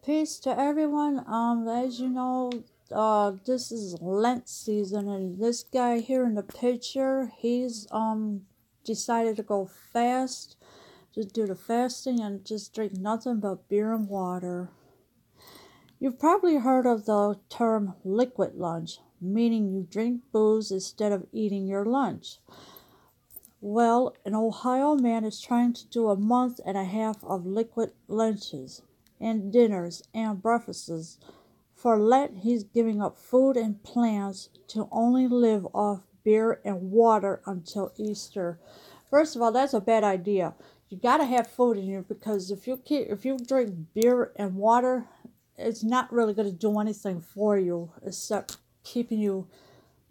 Peace to everyone. As you know, this is Lent season, and this guy here in the picture, he's decided to go fast, just do the fasting, and just drink nothing but beer and water. You've probably heard of the term liquid lunch, meaning you drink booze instead of eating your lunch. Well, an Ohio man is trying to do a month and a half of liquid lunches and dinners and breakfasts. For Lent, he's giving up food and plans to only live off beer and water until Easter. First of all, that's a bad idea. You gotta have food in you because if you drink beer and water, it's not really gonna do anything for you except keeping you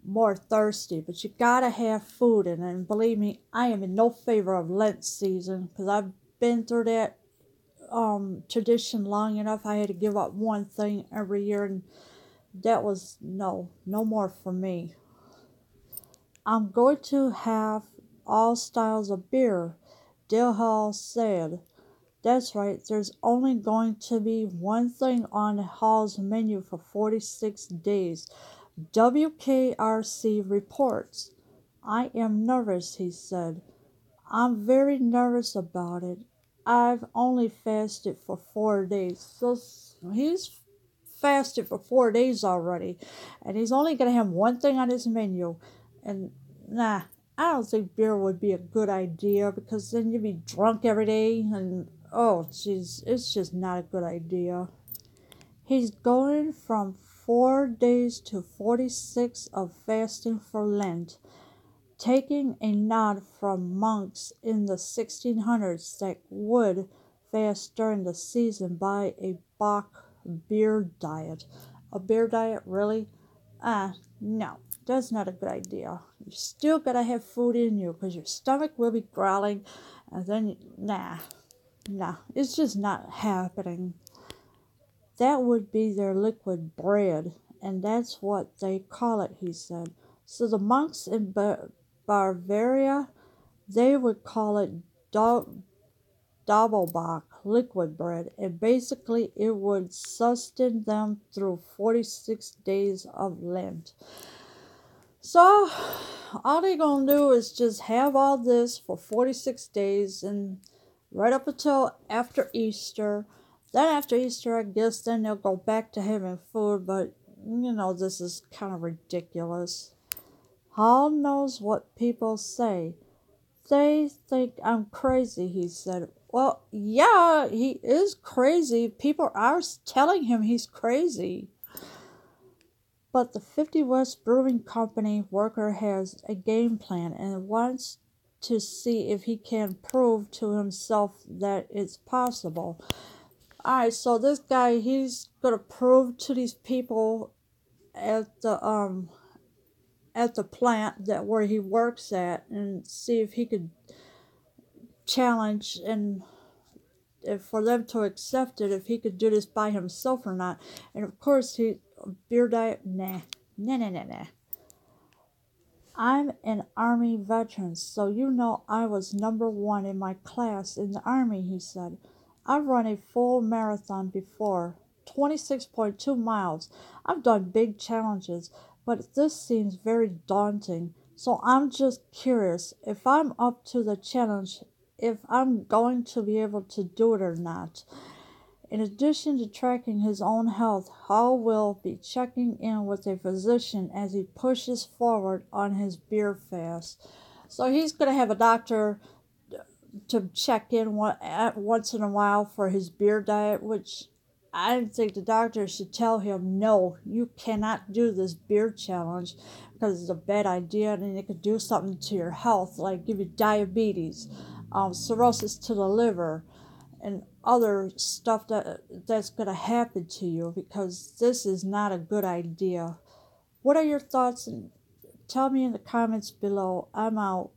more thirsty, but you gotta have food in it. And believe me, I am in no favor of Lent season because I've been through that tradition long enough. I had to give up one thing every year, and that was no more for me. I'm going to have all styles of beer, Dale Hall said. That's right, there's only going to be one thing on Hall's menu for 46 days. WKRC reports. I am nervous, he said. I'm very nervous about it. I've only fasted for 4 days. So he's fasted for 4 days already. And he's only going to have one thing on his menu. And nah, I don't think beer would be a good idea because then you'd be drunk every day. And oh, jeez, it's just not a good idea. He's going from 4 days to 46 of fasting for Lent, taking a nod from monks in the 1600s that would fast during the season by a Bach beer diet. A beer diet, really? No, that's not a good idea. You still gotta have food in you because your stomach will be growling, and then, nah, it's just not happening. That would be their liquid bread, and that's what they call it, he said. So the monks in Bavaria, they would call it Doppelbock, liquid bread, and basically it would sustain them through 46 days of Lent. So all they're going to do is just have all this for 46 days and right up until after Easter. Then after Easter, I guess then they'll go back to having food, but this is kind of ridiculous. Hall knows what people say. They think I'm crazy, he said. Well, yeah, he is crazy. People are telling him he's crazy. But the 50 West Brewing Company worker has a game plan and wants to see if he can prove to himself that it's possible. Alright, so this guy, he's gonna prove to these people at the plant that where he works at and see if he could challenge and if for them to accept it, if he could do this by himself or not. And of course, beer diet, nah. I'm an Army veteran, so I was number one in my class in the Army, he said. I've run a full marathon before, 26.2 miles. I've done big challenges, but this seems very daunting. So I'm just curious if I'm up to the challenge, if I'm going to be able to do it or not. In addition to tracking his own health, Hall will be checking in with a physician as he pushes forward on his beer fast. So he's going to have a doctor to check in once in a while for his beer diet, which I think the doctor should tell him, no, you cannot do this beer challenge because it's a bad idea and it could do something to your health, like give you diabetes, cirrhosis to the liver, and other stuff that's going to happen to you because this is not a good idea. What are your thoughts? And tell me in the comments below. I'm out.